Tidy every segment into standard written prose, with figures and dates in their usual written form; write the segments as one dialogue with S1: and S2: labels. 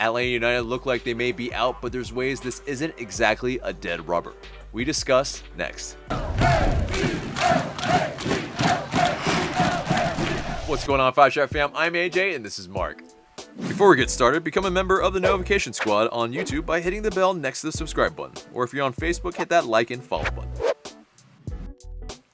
S1: Atlanta United look like they may be out, but there's ways this isn't exactly a dead rubber. We discuss next. What's going on, 5 Shot fam? I'm AJ, and this is Mark. Before we get started, become a member of the Notification Squad on YouTube by hitting the bell next to the subscribe button. Or if you're on Facebook, hit that like and follow button.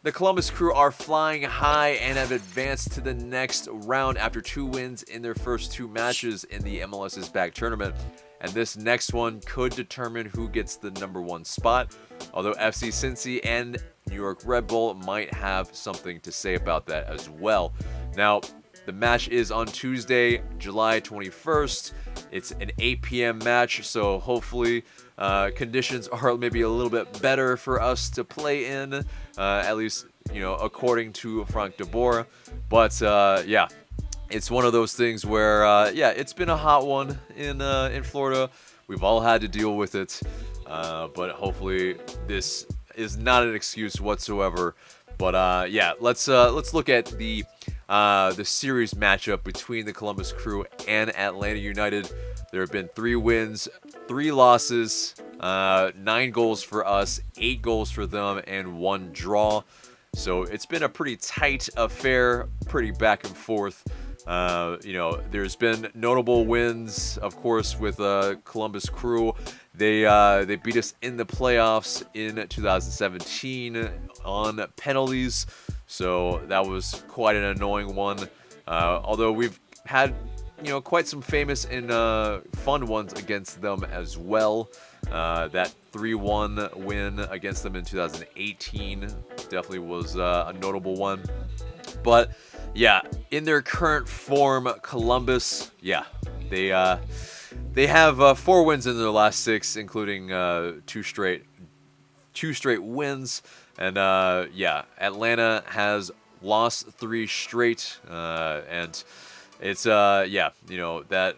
S1: The Columbus Crew are flying high and have advanced to the next round after 2 wins in their first 2 matches in the MLS's back tournament. And this next one could determine who gets the #1 spot, although FC Cincy and New York Red Bull might have something to say about that as well. Now, the match is on Tuesday, July 21st. It's an 8 p.m. match, so hopefully conditions are maybe a little bit better for us to play in, at least, according to Frank de Boer. But yeah, it's one of those things where, it's been a hot one in Florida. We've all had to deal with it, but hopefully this is not an excuse whatsoever. But yeah, let's look at the series matchup between the Columbus Crew and Atlanta United. There have been 3 wins, 3 losses, 9 goals for us, 8 goals for them, and 1 draw. So it's been a pretty tight affair, pretty back and forth. There's been notable wins, of course, with Columbus Crew. They beat us in the playoffs in 2017 on penalties, so that was quite an annoying one. Although we've had quite some famous and fun ones against them as well. That 3-1 win against them in 2018 definitely was a notable one. But yeah, in their current form, Columbus, they have 4 wins in their last 6, including 2 straight wins. And Atlanta has lost 3 straight, and it's that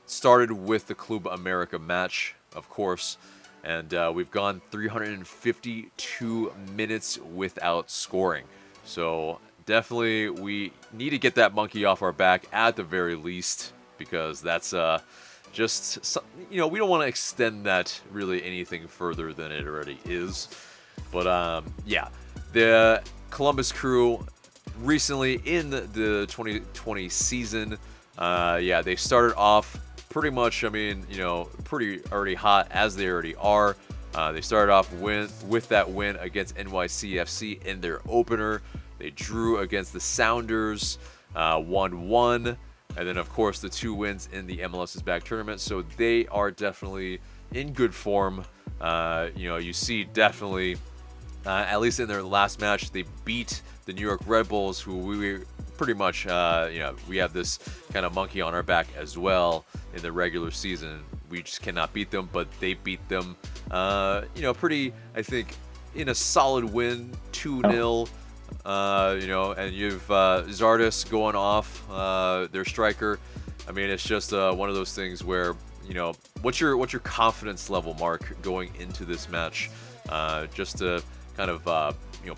S1: started with the Club America match, of course, and we've gone 352 minutes without scoring. So definitely we need to get that monkey off our back at the very least, because that's we don't want to extend that really anything further than it already is. But the Columbus Crew recently in the 2020 season, they started off pretty much, pretty already hot, as they already are. They started off with that win against NYCFC in their opener. They drew against the Sounders, 1-1. And then, of course, the 2 wins in the MLS's back tournament. So they are definitely in good form. You see definitely, at least in their last match, they beat the New York Red Bulls, who we pretty much, we have this kind of monkey on our back as well in the regular season. We just cannot beat them, but they beat them, pretty, I think, in a solid win, 2-0. And you've Zardes going off, their striker. It's just one of those things where, what's your confidence level, Mark, going into this match? Just to kind of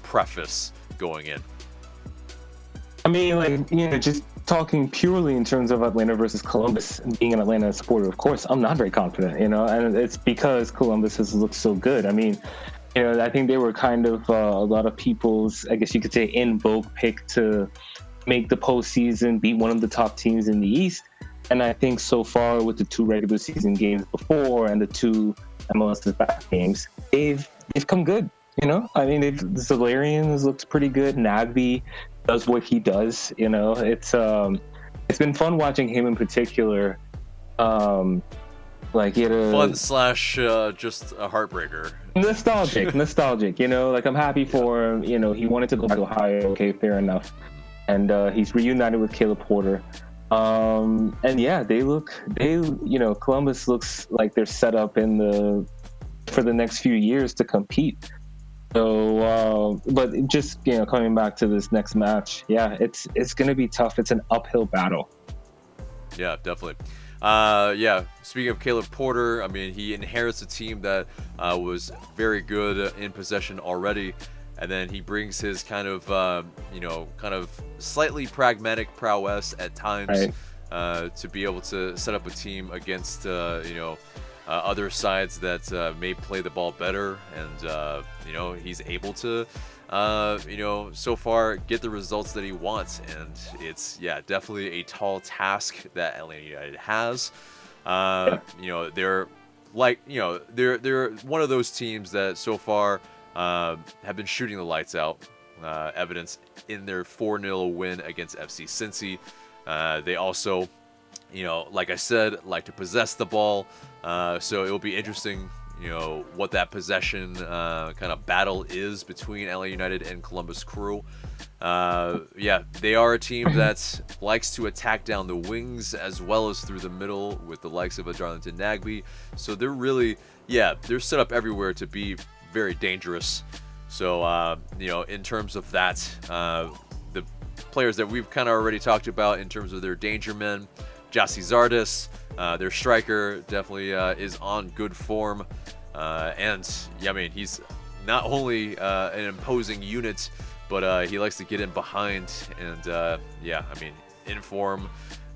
S1: preface going in.
S2: Just talking purely in terms of Atlanta versus Columbus, and being an Atlanta supporter, of course, I'm not very confident, and it's because Columbus has looked so good. I think they were kind of a lot of people's, I guess you could say, in vogue pick to make the postseason, beat one of the top teams in the East. And I think so far, with the 2 regular season games before and the 2 MLS back games, they've come good. The Solarians looks pretty good. Nagby does what he does. It's been fun watching him in particular. He had a
S1: fun / just a heartbreaker.
S2: Nostalgic. I'm happy for him. He wanted to go back to Ohio. Okay, fair enough. And he's reunited with Caleb Porter. Columbus looks like they're set up for the next few years to compete. So, but just coming back to this next match, it's going to be tough. It's an uphill battle.
S1: Yeah, definitely. Speaking of Caleb Porter, he inherits a team that was very good in possession already, and then he brings his kind of slightly pragmatic prowess at times, to be able to set up a team against other sides that may play the ball better, and he's able to so far get the results that he wants. And it's definitely a tall task that Atlanta United has. They're they're one of those teams that so far have been shooting the lights out. Evidence in their 4-0 win against FC Cincy. They also, like I said, like to possess the ball. So it'll be interesting, what that possession kind of battle is between LA United and Columbus Crew. They are a team that likes to attack down the wings as well as through the middle with the likes of a Darlington Nagbe. So they're really, they're set up everywhere to be very dangerous. So, in terms of that, the players that we've kind of already talked about in terms of their danger men, Jassi Zardes, their striker, definitely is on good form. He's not only an imposing unit, but he likes to get in behind. And, in form,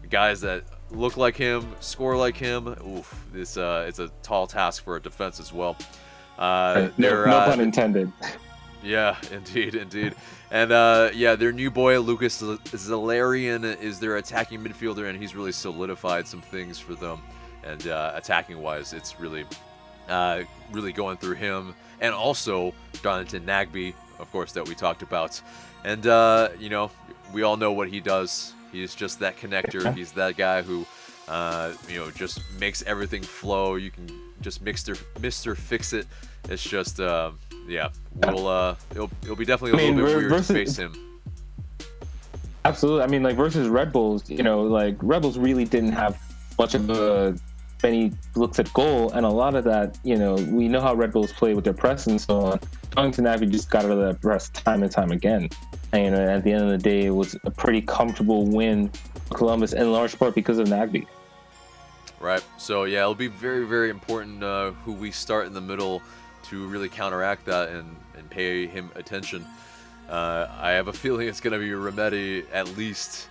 S1: guys that look like him, score like him. Oof, it's a tall task for a defense as well.
S2: No pun intended.
S1: Yeah, indeed. And their new boy Lucas Zalarian is their attacking midfielder, and he's really solidified some things for them. And attacking wise, it's really going through him, and also Darlington Nagbe, of course, that we talked about. And we all know what he does. He's just that connector. He's that guy who just makes everything flow. You can just Mr. Fix It. It's just it'll be definitely a little bit weird to face him.
S2: Absolutely. I mean, like versus Red Bulls, Red Bulls really didn't have much of many looks at goal, and a lot of that, we know how Red Bulls play with their press and so on. Darlington Nagbe just got out of that press time and time again. And at the end of the day, it was a pretty comfortable win for Columbus, in large part because of Nagbe.
S1: Right. So it'll be very, very important who we start in the middle to really counteract that and pay him attention. I have a feeling it's going to be Remedi at least.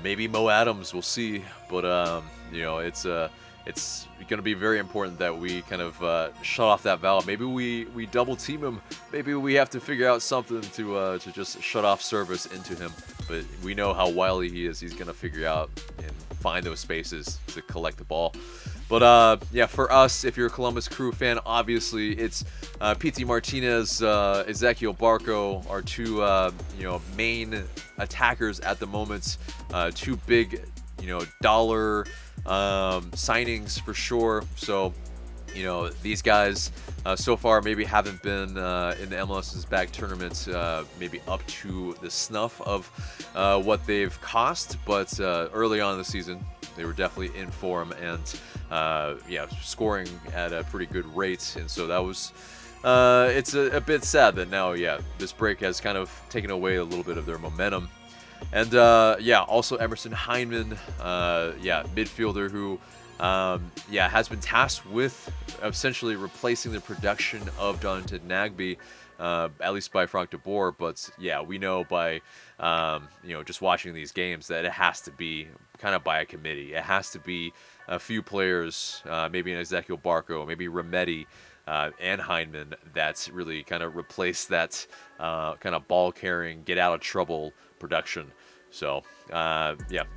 S1: Maybe Mo Adams, we'll see. But it's going to be very important that we kind of shut off that valve. Maybe we double team him. Maybe we have to figure out something to just shut off service into him. But we know how wily he is. He's going to figure out and find those spaces to collect the ball. But for us, if you're a Columbus Crew fan, obviously it's PT Martinez, Ezequiel Barco, our two main attackers at the moment. Two big dollar signings for sure. So these guys so far maybe haven't been in the MLS's back tournament maybe up to the snuff of what they've cost, but early on in the season they were definitely in form and scoring at a pretty good rate. And so that was it's a bit sad that now this break has kind of taken away a little bit of their momentum. And also Emerson Heineman, midfielder who has been tasked with essentially replacing the production of Darlington Nagbe, at least by Frank de Boer. But we know by just watching these games that it has to be kind of by a committee. It has to be a few players, maybe an Ezequiel Barco, maybe Remedi, and Heineman, that's really kind of replace that kind of ball carrying, get out of trouble production. So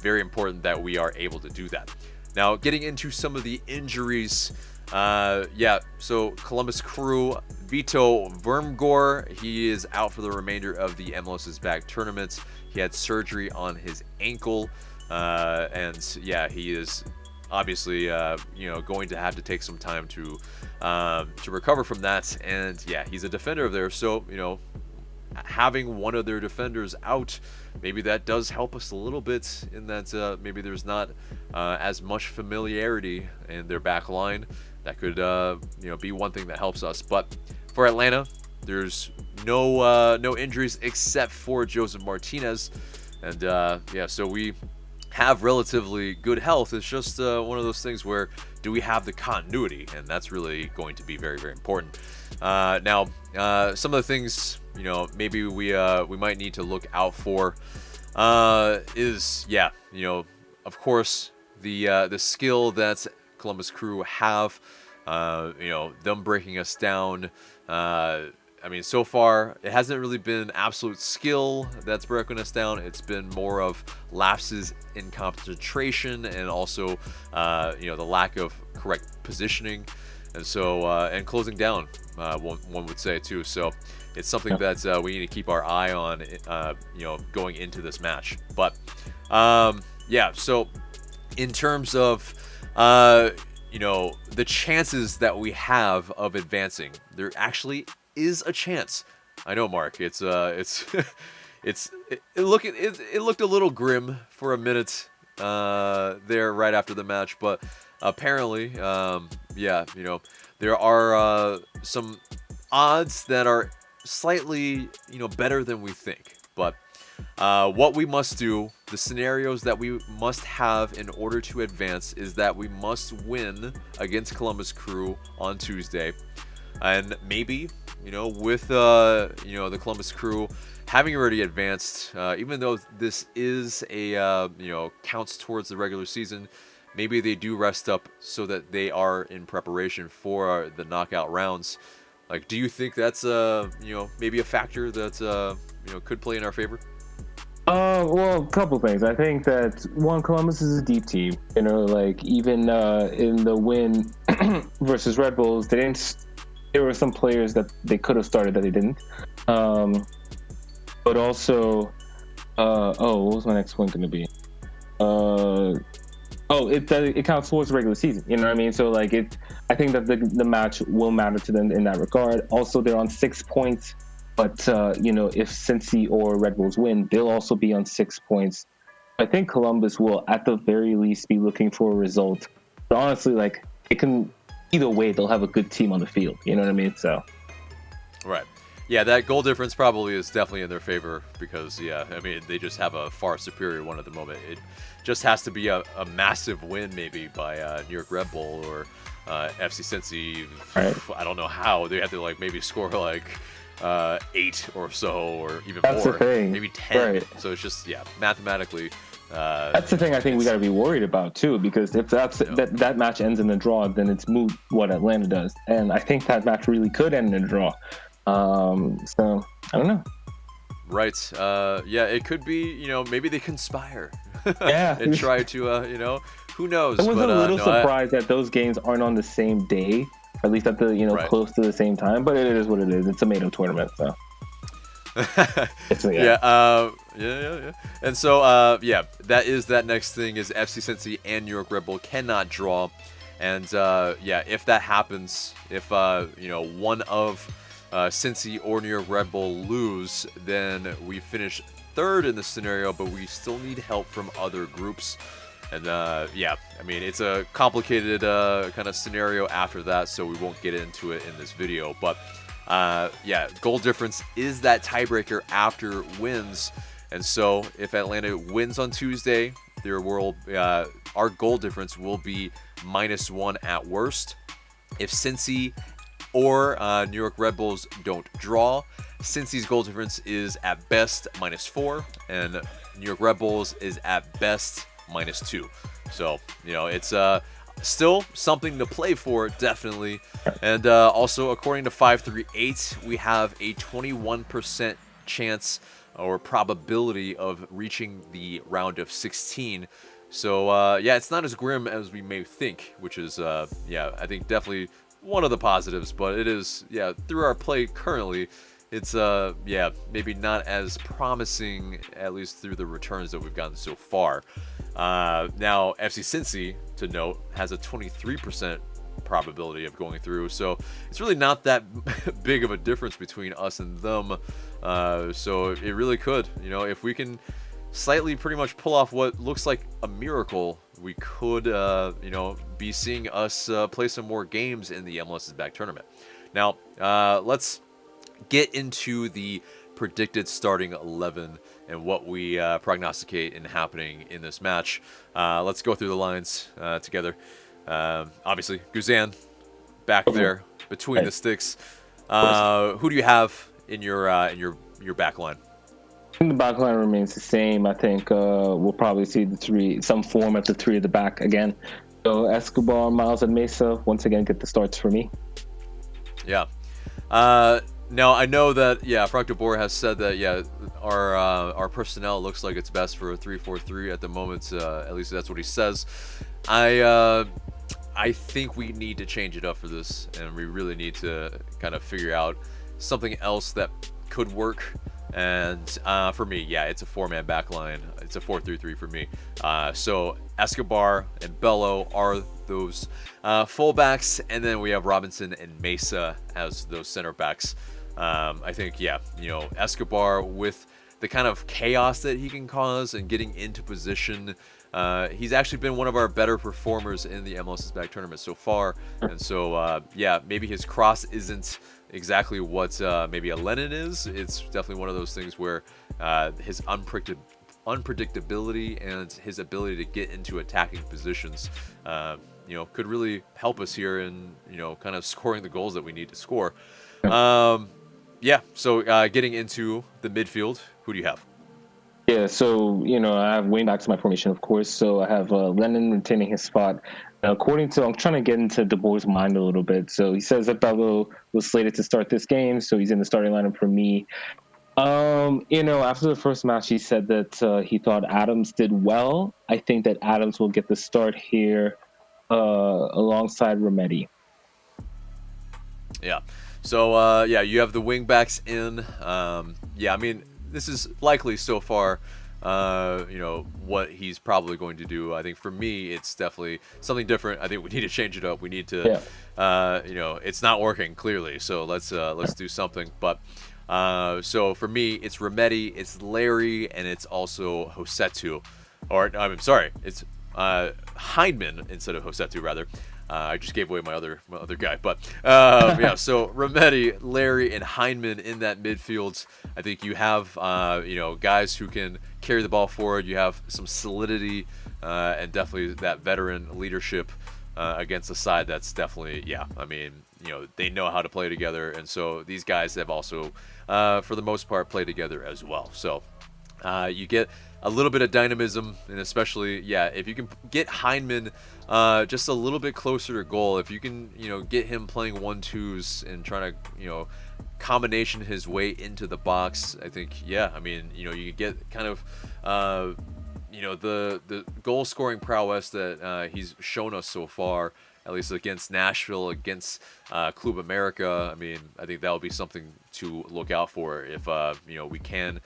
S1: very important that we are able to do that. Now, getting into some of the injuries, so Columbus Crew, Vito Vermgor, he is out for the remainder of the MLS's back tournament. He had surgery on his ankle, and he is obviously going to have to take some time to recover from that. And he's a defender of theirs, so having one of their defenders out, maybe that does help us a little bit in that maybe there's not as much familiarity in their back line. That could be one thing that helps us. But for Atlanta, there's no injuries except for Joseph Martinez, and so we have relatively good health. It's just one of those things where do we have the continuity, and that's really going to be very, very important. Now, some of the things maybe we might need to look out for is of course, the skill that Columbus Crew have, them breaking us down. I mean, so far, it hasn't really been absolute skill that's broken us down. It's been more of lapses in concentration and also, the lack of correct positioning. And so, and closing down, one would say, too. So it's something that we need to keep our eye on, going into this match. But, so in terms of, the chances that we have of advancing, there actually is a chance. I know, Mark. It looked a little grim for a minute there right after the match, but apparently, there are some odds that are slightly, better than we think. But what we must do, the scenarios that we must have in order to advance, is that we must win against Columbus Crew on Tuesday. And maybe, with, the Columbus Crew having already advanced, even though this is a, counts towards the regular season, maybe they do rest up so that they are in preparation for the knockout rounds. Like, do you think that's, maybe a factor that, could play in our favor?
S2: Well, a couple things. I think that, one, Columbus is a deep team. Even in the win versus Red Bulls, there were some players that they could have started that they didn't. But also, what was my next point going to be? It counts towards the regular season. You know what I mean? So, I think that the match will matter to them in that regard. Also, they're on 6 points. But, if Cincy or Red Bulls win, they'll also be on 6 points. I think Columbus will, at the very least, be looking for a result. But honestly, it can, either way, they'll have a good team on the field. You know what I mean? So.
S1: Right. Yeah, that goal difference probably is definitely in their favor because, they just have a far superior one at the moment. It just has to be a massive win maybe by New York Red Bull or FC Cincy. Right. I don't know how. They have to, maybe score, 8 or so, or even
S2: that's
S1: more,
S2: the thing.
S1: Maybe 10.
S2: Right.
S1: So it's just, mathematically.
S2: That's the thing I think we got to be worried about too, because if that match ends in a draw, then it's moot what Atlanta does, and I think that match really could end in a draw. So I don't know.
S1: Right. It could be. Maybe they conspire.
S2: Yeah.
S1: And try to. Who knows?
S2: I was a little surprised that those games aren't on the same day. Or at least at the
S1: right.
S2: close to the same time, but it is what it is. It's a tomato tournament, so.
S1: Yeah. And so that is that next thing is FC Cincy and New York Red Bull cannot draw, and if that happens, if one of Cincy or New York Red Bull lose, then we finish third in the scenario, but we still need help from other groups. And it's a complicated kind of scenario after that, so we won't get into it in this video. But goal difference is that tiebreaker after wins. And so if Atlanta wins on Tuesday, our goal difference will be -1 at worst. If Cincy or New York Red Bulls don't draw, Cincy's goal difference is at best -4, and New York Red Bulls is at best -2. So, it's still something to play for, definitely. And also, according to 538, we have a 21% chance or probability of reaching the round of 16. So, it's not as grim as we may think, which is, I think definitely one of the positives. But it is, through our play currently, it's, maybe not as promising, at least through the returns that we've gotten so far. Now, FC Cincy, to note, has a 23% probability of going through, so it's really not that big of a difference between us and them. So it really could, if we can slightly pretty much pull off what looks like a miracle, we could, be seeing us play some more games in the MLS is Back tournament. Now, let's get into the predicted starting 11 and what we prognosticate in happening in this match. Let's go through the lines together. Obviously, Guzan back there between the sticks. Who do you have in your back line?
S2: think the back line remains the same. I think we'll probably see some form at the three at the back again. So Escobar, Miles, and Mesa once again get the starts for me.
S1: Yeah. Now I know that Frank de Boer has said that our personnel looks like it's best for a 3-4-3 at the moment. At least that's what he says. I think we need to change it up for this, and we really need to kind of figure out something else that could work. And for me, it's a 4-man back line. It's a 4-3-3 for me. So Escobar and Bello are those fullbacks, and then we have Robinson and Mesa as those center backs. I think, Escobar, with the kind of chaos that he can cause and getting into position, he's actually been one of our better performers in the MLS's Bag tournament so far. And so, maybe his cross isn't exactly what maybe a Lennon is. It's definitely one of those things where his unpredictability and his ability to get into attacking positions, could really help us here in, kind of scoring the goals that we need to score. So getting into the midfield, who do you have?
S2: Yeah, so, I have wing backs in my formation, of course. So I have Lennon retaining his spot. Now, I'm trying to get into De Boer's mind a little bit. So he says that Bello was slated to start this game, so he's in the starting lineup for me. After the first match, he said that he thought Adams did well. I think that Adams will get the start here alongside Remedi.
S1: Yeah. So, you have the wing backs in. I mean, this is likely so far, what he's probably going to do. I think for me, it's definitely something different. I think we need to change it up. We need to, it's not working clearly. So let's do something. But so for me, it's Remedi, it's Larry, and it's also Hosetu. Or I'm sorry, it's Hindman instead of Hosetu rather. I just gave away my other guy, but so Remedi, Larry, and Hindman in that midfield. I think you have guys who can carry the ball forward. You have some solidity and definitely that veteran leadership against a side that's definitely they know how to play together, and so these guys have also for the most part played together as well. So you get a little bit of dynamism, and especially, if you can get Hindman just a little bit closer to goal, if you can, get him playing 1-2s and trying to, combination his way into the box, I think, you can get kind of, the goal scoring prowess that he's shown us so far, at least against Nashville, against Club America. I mean, I think that'll be something to look out for if, we can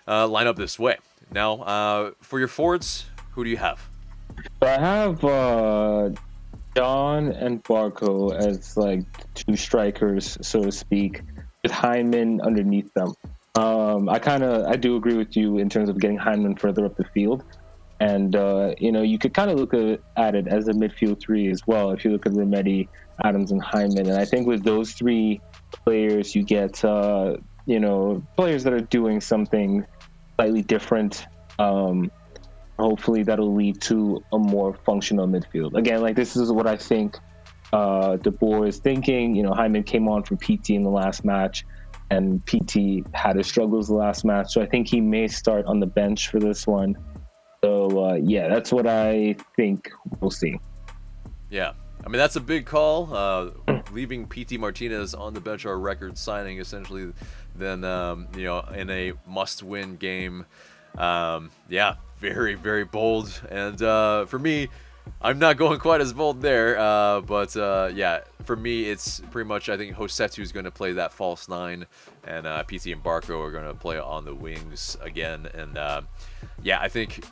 S1: line up this way. Now, for your forwards, who do you have?
S2: So I have John and Barco as like two strikers, so to speak, with Hindman underneath them. I do agree with you in terms of getting Hindman further up the field. And, you could kind of look at it as a midfield three as well. If you look at Remedi, Adams, and Hindman. And I think with those three players, you get, players that are doing something slightly different. Hopefully that'll lead to a more functional midfield. Again, like this is what I think De Boer is thinking. Hindman came on for PT in the last match, and PT had his struggles the last match. So I think he may start on the bench for this one. So, that's what I think we'll see.
S1: Yeah. I mean, that's a big call. Leaving PT Martinez on the bench, our record signing, essentially, then, in a must-win game. Very, very bold. And for me, I'm not going quite as bold there. But for me, it's pretty much, I think Hosetu is going to play that false nine, and PT and Barco are going to play on the wings again. And, I think,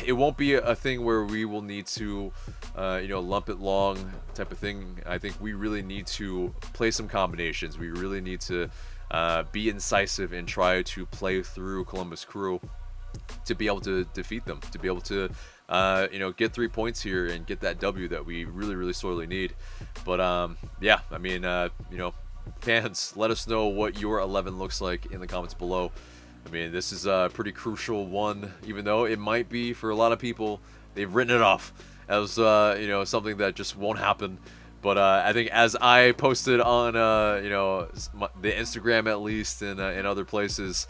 S1: it won't be a thing where we will need to, lump it long type of thing. I think we really need to play some combinations. We really need to be incisive and try to play through Columbus Crew to be able to defeat them, to be able to, get 3 points here and get that W that we really, really sorely need. But, fans, let us know what your 11 looks like in the comments below. I mean, this is a pretty crucial one, even though it might be for a lot of people, they've written it off as, something that just won't happen. But I think as I posted on, the Instagram at least and in other places,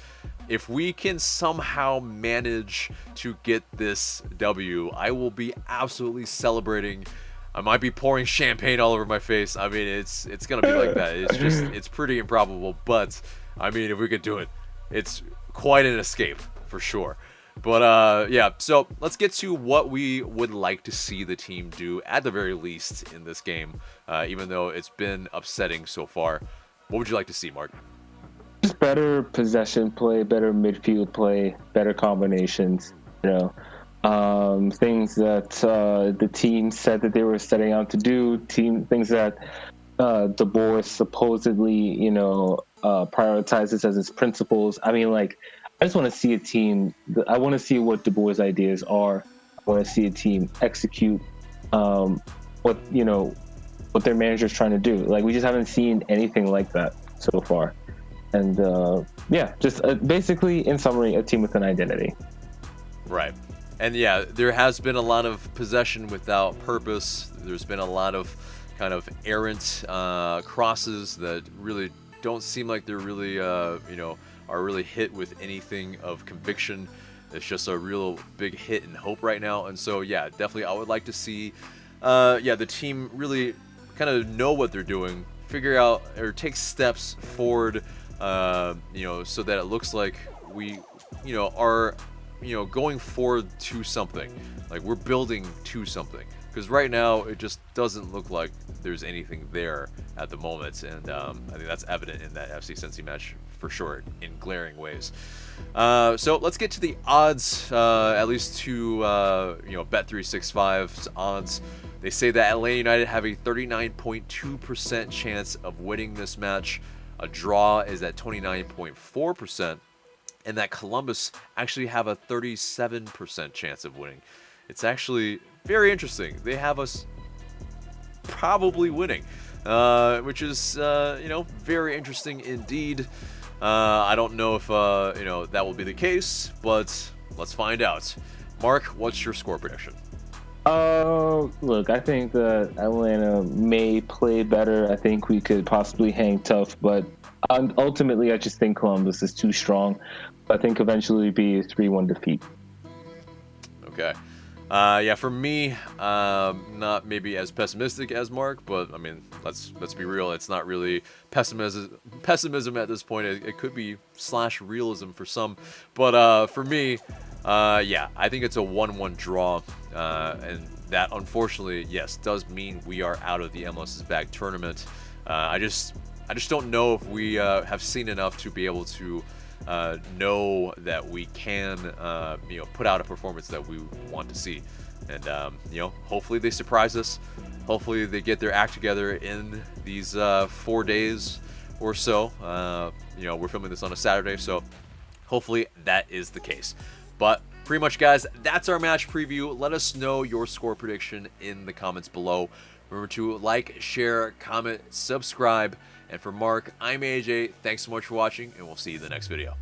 S1: if we can somehow manage to get this W, I will be absolutely celebrating. I might be pouring champagne all over my face. I mean, it's gonna be like that. It's pretty improbable, but I mean, if we could do it, it's quite an escape for sure. But yeah, so let's get to what we would like to see the team do at the very least in this game, even though it's been upsetting so far. What would you like to see, Mark?
S2: Just better possession play, better midfield play, better combinations. Things that the team said that they were setting out to do. Things that De Boer supposedly, prioritizes as his principles. I mean, like, I just want to see a team. I want to see what De Boer's ideas are. I want to see a team execute what their manager's trying to do. Like, we just haven't seen anything like that so far. And yeah, just basically, in summary, a team with an identity.
S1: Right. And yeah, there has been a lot of possession without purpose. There's been a lot of kind of errant crosses that really don't seem like they're really, are really hit with anything of conviction. It's just a real big hit and hope right now. And so, yeah, definitely I would like to see, the team really kind of know what they're doing, figure out or take steps forward, so that it looks like we, are, going forward to something. Like, we're building to something. Because right now, it just doesn't look like there's anything there at the moment. And I think that's evident in that FC Cincy match for sure, in glaring ways. So let's get to the odds, at least to, Bet365's odds. They say that Atlanta United have a 39.2% chance of winning this match. A draw is at 29.4%. And that Columbus actually have a 37% chance of winning. It's actually very interesting. They have us probably winning, which is, very interesting indeed. I don't know if, that will be the case, but let's find out. Mark, what's your score prediction?
S2: Look, I think that Atlanta may play better. I think we could possibly hang tough, but ultimately, I just think Columbus is too strong. I think eventually it'd be a 3-1 defeat.
S1: Okay. Yeah, for me, not maybe as pessimistic as Mark, but I mean, let's be real. It's not really pessimism at this point. It could be /realism for some, but for me, yeah, I think it's a 1-1 draw, and that unfortunately, yes, does mean we are out of the MLS's Bag tournament. I just don't know if we have seen enough to be able to know that we can, put out a performance that we want to see. And, hopefully they surprise us. Hopefully they get their act together in these 4 days or so. We're filming this on a Saturday, so hopefully that is the case. But pretty much, guys, that's our match preview. Let us know your score prediction in the comments below. Remember to like, share, comment, subscribe. And for Mark, I'm AJ. Thanks so much for watching, and we'll see you in the next video.